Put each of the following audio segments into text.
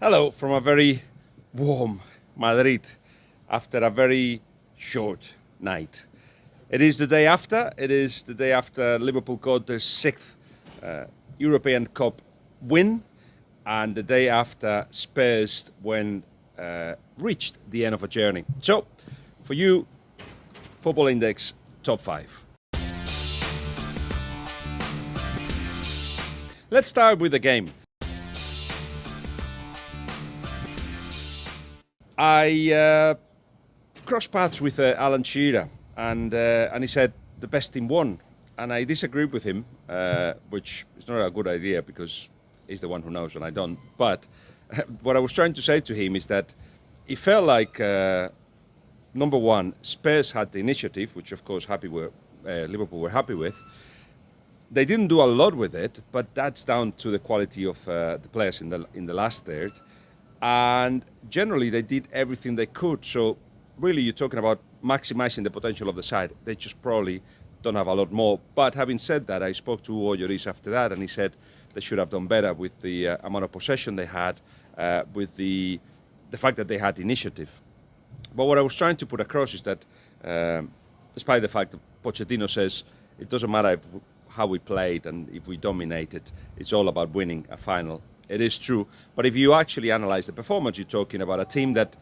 Hello from a very warm Madrid after a very short night. It is the day after. It is the day after Liverpool got their sixth European Cup win, and the day after Spurs reached the end of a journey. So, for you, Football Index top five. Let's start with the game. I crossed paths with Alan Shearer, and he said the best team won, and I disagreed with him, which is not a good idea because he's the one who knows and I don't. But what I was trying to say to him is that it felt like number one, Spurs had the initiative, which of course Liverpool were happy with. They didn't do a lot with it, but that's down to the quality of the players in the last third. And generally, they did everything they could. So really, you're talking about maximizing the potential of the side. They just probably don't have a lot more. But having said that, I spoke to Hugo Lloris after that, and he said they should have done better with the amount of possession they had, with the fact that they had initiative. But what I was trying to put across is that, despite the fact that Pochettino says it doesn't matter how we played and if we dominated, it's all about winning a final. It is true, but if you actually analyze the performance, you're talking about a team that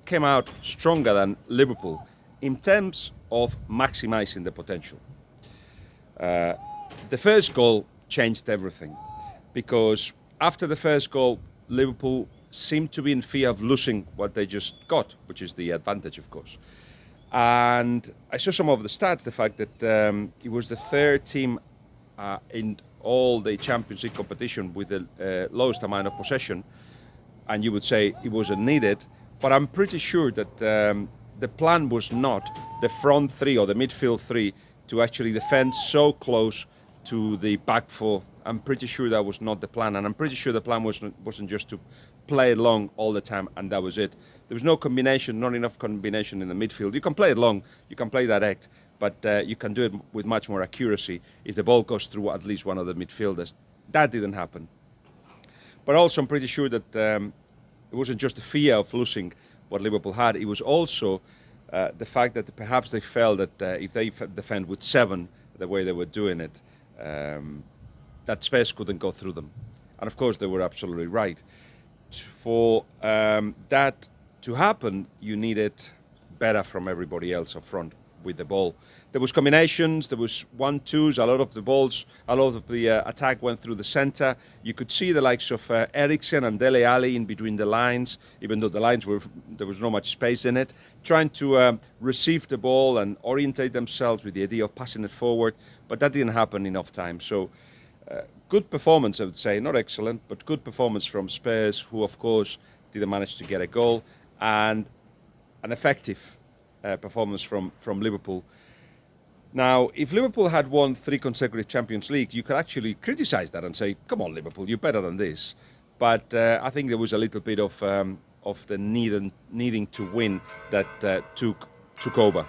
came out stronger than Liverpool in terms of maximizing the potential. The first goal changed everything, because after the first goal, Liverpool seemed to be in fear of losing what they just got, which is the advantage, of course. And I saw some of the stats, the fact that it was the third team in all the Champions League competition with the lowest amount of possession, and you would say it wasn't needed, but I'm pretty sure that the plan was not the front three or the midfield three to actually defend so close to the back four. I'm pretty sure that was not the plan, and I'm pretty sure the plan wasn't just to play it long all the time and that was it. There was no combination, not enough combination in the midfield. You can play it long, you can play direct, but you can do it with much more accuracy if the ball goes through at least one of the midfielders. That didn't happen. But also I'm pretty sure that it wasn't just the fear of losing what Liverpool had, it was also the fact that perhaps they felt that if they defend with seven, the way they were doing it, that Spurs couldn't go through them. And of course they were absolutely right. For that to happen, you needed better from everybody else up front with the ball. There was combinations, there was 1-2s, a lot of the attack went through the centre. You could see the likes of Eriksen and Dele Alli in between the lines, even though there was not much space in it, trying to receive the ball and orientate themselves with the idea of passing it forward, but that didn't happen enough time. So good performance, I would say, not excellent, but good performance from Spurs, who of course didn't manage to get a goal, and an effective performance from Liverpool. Now, if Liverpool had won 3 consecutive Champions League, you could actually criticise that and say, come on, Liverpool, you're better than this. But I think there was a little bit of the needing to win that took over.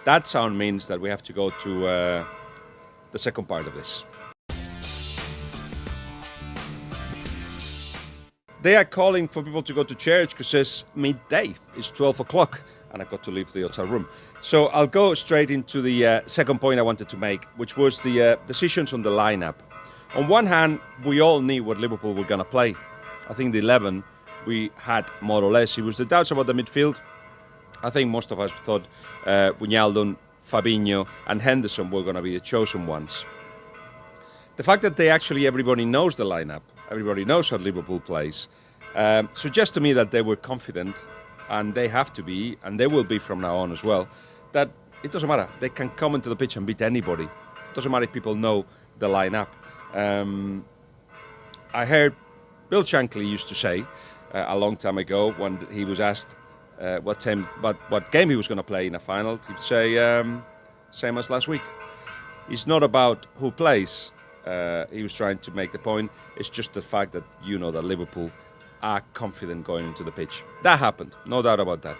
That sound means that we have to go to the second part of this. They are calling for people to go to church because it's midday. It's 12 o'clock and I've got to leave the hotel room. So I'll go straight into the second point I wanted to make, which was the decisions on the lineup. On one hand, we all knew what Liverpool were going to play. I think the 11 we had more or less. It was the doubts about the midfield. I think most of us thought Wijnaldum, Fabinho and Henderson were going to be the chosen ones. The fact that everybody knows the lineup, everybody knows how Liverpool plays, suggests to me that they were confident, and they have to be, and they will be from now on as well, that it doesn't matter. They can come into the pitch and beat anybody. It doesn't matter if people know the lineup. I heard Bill Shankly used to say a long time ago when he was asked what game he was going to play in a final, he'd say same as last week. It's not about who plays. He was trying to make the point. It's just the fact that you know that Liverpool are confident going into the pitch. That happened, no doubt about that.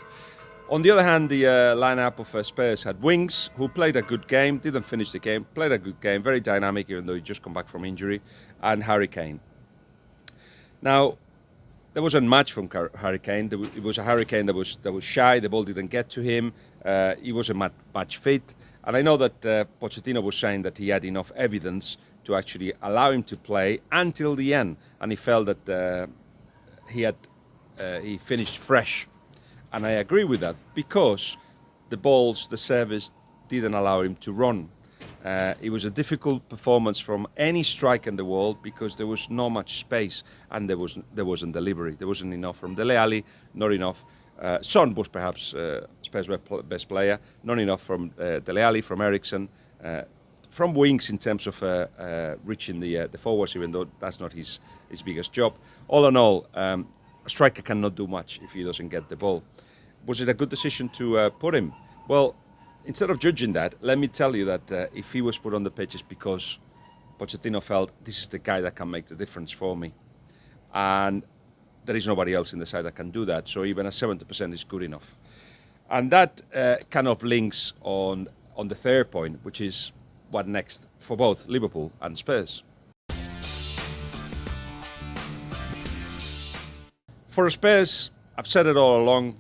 On the other hand, the lineup of Spurs had Wings, who played a good game, didn't finish the game, played a good game, very dynamic, even though he just come back from injury, and Harry Kane. Now, there wasn't much from Hurricane. It was a Hurricane that was shy. The ball didn't get to him. He wasn't much fit. And I know that Pochettino was saying that he had enough evidence to actually allow him to play until the end, and he felt that he finished fresh. And I agree with that because the service didn't allow him to run. It was a difficult performance from any striker in the world because there was not much space and there wasn't delivery. There wasn't enough from Dele Alli, not enough. Son was perhaps Spurs' best player, not enough from Dele Alli, from Eriksen, from wings in terms of reaching the forwards, even though that's not his biggest job. All in all, a striker cannot do much if he doesn't get the ball. Was it a good decision to put him? Well, instead of judging that, let me tell you that if he was put on the pitch, it's because Pochettino felt this is the guy that can make the difference for me. And there is nobody else in the side that can do that. So even a 70% is good enough. And that kind of links on the third point, which is what next for both Liverpool and Spurs. For Spurs, I've said it all along,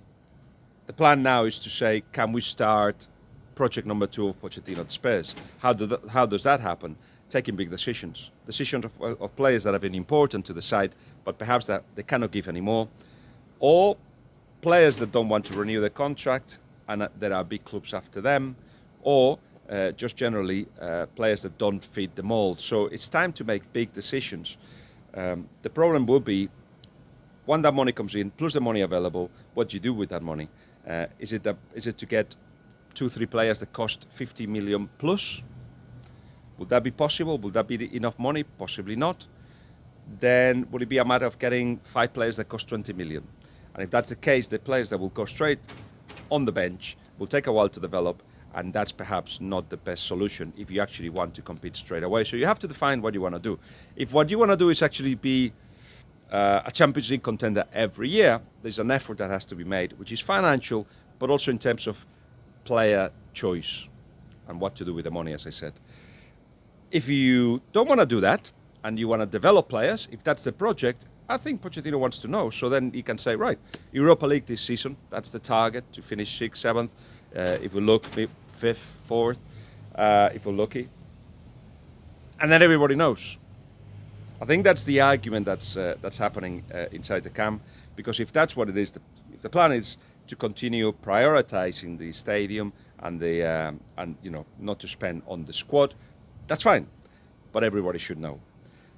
the plan now is to say, can we start project number 2 of Pochettino at Spurs? How does that happen? Taking big decisions of players that have been important to the side, but perhaps that they cannot give anymore, or players that don't want to renew their contract and there are big clubs after them, or just generally players that don't fit the mold. So it's time to make big decisions. The problem will be when that money comes in, plus the money available, what do you do with that money? Is it to get 2-3 players that cost 50 million plus? Would that be possible? Would that be enough money? Possibly not. Then would it be a matter of getting 5 players that cost 20 million? And if that's the case, the players that will go straight on the bench will take a while to develop, and that's perhaps not the best solution if you actually want to compete straight away. So you have to define what you want to do. If what you want to do is actually be a Champions League contender every year, there's an effort that has to be made, which is financial, but also in terms of player choice and what to do with the money, as I said. If you don't want to do that and you want to develop players, if that's the project, I think Pochettino wants to know. So then he can say, right, Europa League this season, that's the target, to finish 6th, 7th. If we look, 5th, 4th, if we're lucky. And then everybody knows. I think that's the argument that's happening inside the camp, because if that's what it is, if the plan is to continue prioritizing the stadium and not to spend on the squad, that's fine, but everybody should know.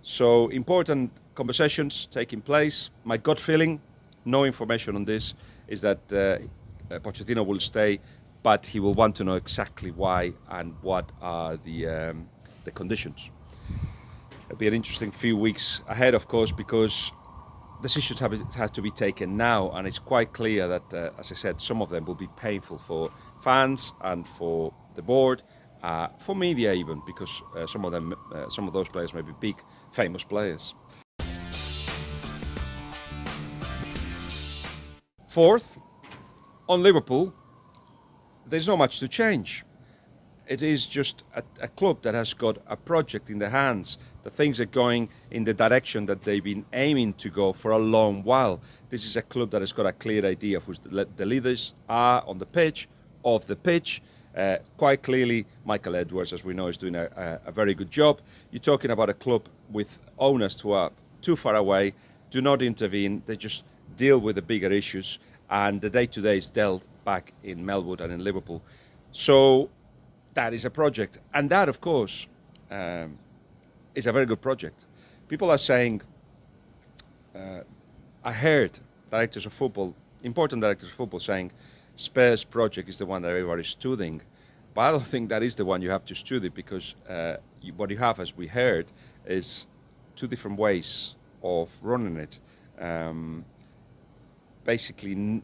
So important conversations taking place. My gut feeling, no information on this, is that Pochettino will stay, but he will want to know exactly why and what are the conditions. It'll be an interesting few weeks ahead, of course, because decisions have to be taken now, and it's quite clear that, as I said, some of them will be painful for fans and for the board, for media even, because some of those players may be big, famous players. Fourth, on Liverpool, there's not much to change. It is just a club that has got a project in their hands. The things are going in the direction that they've been aiming to go for a long while. This is a club that has got a clear idea of who the leaders are on the pitch, off the pitch. Quite clearly, Michael Edwards, as we know, is doing a very good job. You're talking about a club with owners who are too far away, do not intervene. They just deal with the bigger issues, and the day-to-day is dealt back in Melwood and in Liverpool. So that is a project, and that, of course, is a very good project. People are saying, I heard directors of football, important directors of football, saying Spurs project is the one that everybody's studying, but I don't think that is the one you have to study, because what you have, as we heard, is 2 different ways of running it. Basically,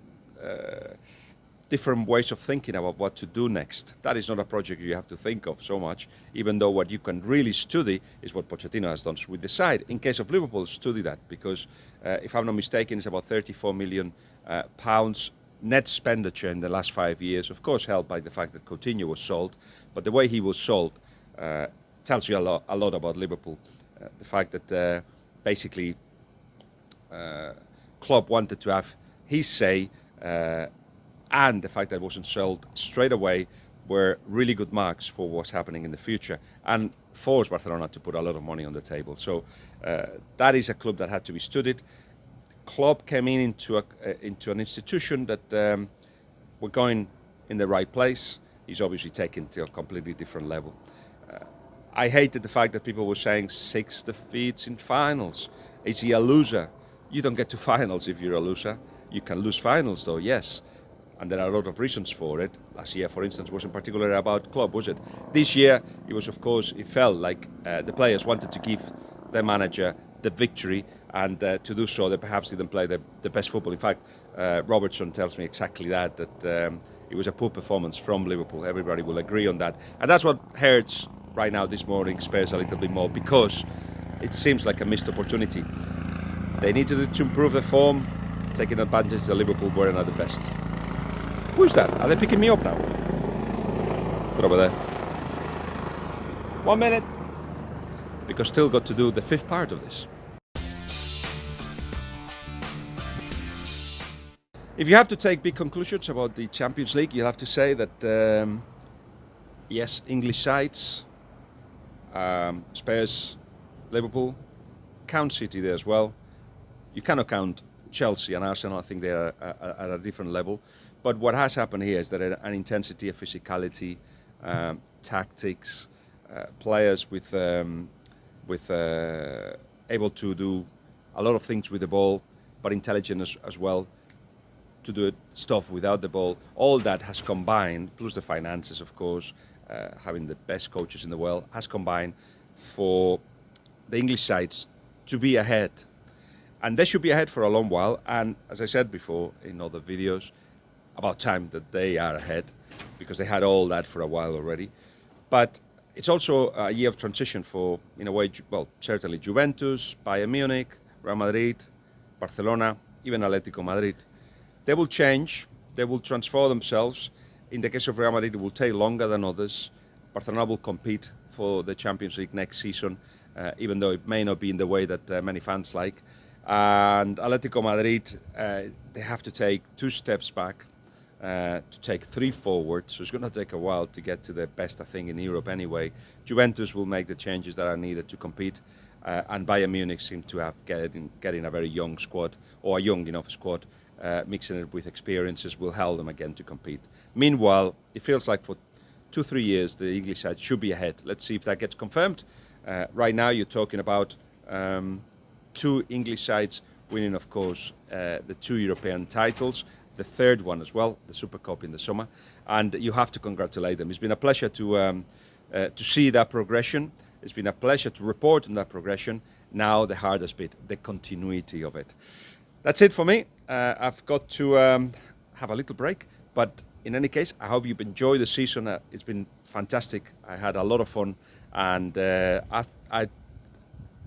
different ways of thinking about what to do next. That is not a project you have to think of so much, even though what you can really study is what Pochettino has done with the side. In case of Liverpool, study that, because if I'm not mistaken, it's about 34 million pounds net expenditure in the last 5 years, of course helped by the fact that Coutinho was sold, but the way he was sold tells you a lot about Liverpool. The fact that basically Klopp wanted to have his say, and the fact that it wasn't sold straight away were really good marks for what's happening in the future, and forced Barcelona to put a lot of money on the table. So that is a club that had to be studied. Klopp came into an institution that were going in the right place. He's obviously taken to a completely different level. I hated the fact that people were saying 6 defeats in finals. Is he a loser? You don't get to finals if you're a loser. You can lose finals though, yes. And there are a lot of reasons for it. Last year, for instance, wasn't particularly about Klopp, was it? This year, it was, of course, it felt like the players wanted to give their manager the victory, and to do so, they perhaps didn't play the best football. In fact, Robertson tells me exactly that it was a poor performance from Liverpool. Everybody will agree on that. And that's what hurts right now this morning Spurs a little bit more, because it seems like a missed opportunity. They needed to improve their form, taking advantage that Liverpool weren't at the best. Who's that? Are they picking me up now? Put over there. 1 minute. Because still got to do the 5th part of this. If you have to take big conclusions about the Champions League, you have to say that yes, English sides, Spurs, Liverpool, count City there as well. You cannot count Chelsea and Arsenal. I think they are at a different level. But what has happened here is that an intensity of physicality, tactics, players with able to do a lot of things with the ball, but intelligent as well, to do stuff without the ball. All that has combined, plus the finances, of course, having the best coaches in the world, has combined for the English sides to be ahead. And they should be ahead for a long while. And as I said before in other videos, about time that they are ahead, because they had all that for a while already. But it's also a year of transition for, in a way, well, certainly Juventus, Bayern Munich, Real Madrid, Barcelona, even Atletico Madrid. They will change, they will transform themselves. In the case of Real Madrid, it will take longer than others. Barcelona will compete for the Champions League next season, even though it may not be in the way that many fans like. And Atletico Madrid, they have to take 2 steps back to take 3 forward. So it's going to take a while to get to the best, I think, in Europe anyway. Juventus will make the changes that are needed to compete. And Bayern Munich seem to have getting a very young squad, or a young enough squad, mixing it with experiences will help them again to compete. Meanwhile, it feels like for 2-3 years the English side should be ahead. Let's see if that gets confirmed. Right now you're talking about 2 English sides winning, of course, the 2 European titles, the 3rd one as well, the Super Cup in the summer, and you have to congratulate them. It's been a pleasure to see that progression. It's been a pleasure to report on that progression. Now the hardest bit, the continuity of it. That's it for me. I've got to have a little break, but in any case, I hope you've enjoyed the season. It's been fantastic. I had a lot of fun, and I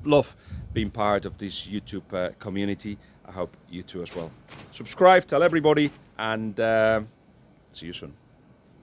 love being part of this YouTube community. I hope you too as well. Subscribe, tell everybody, and see you soon.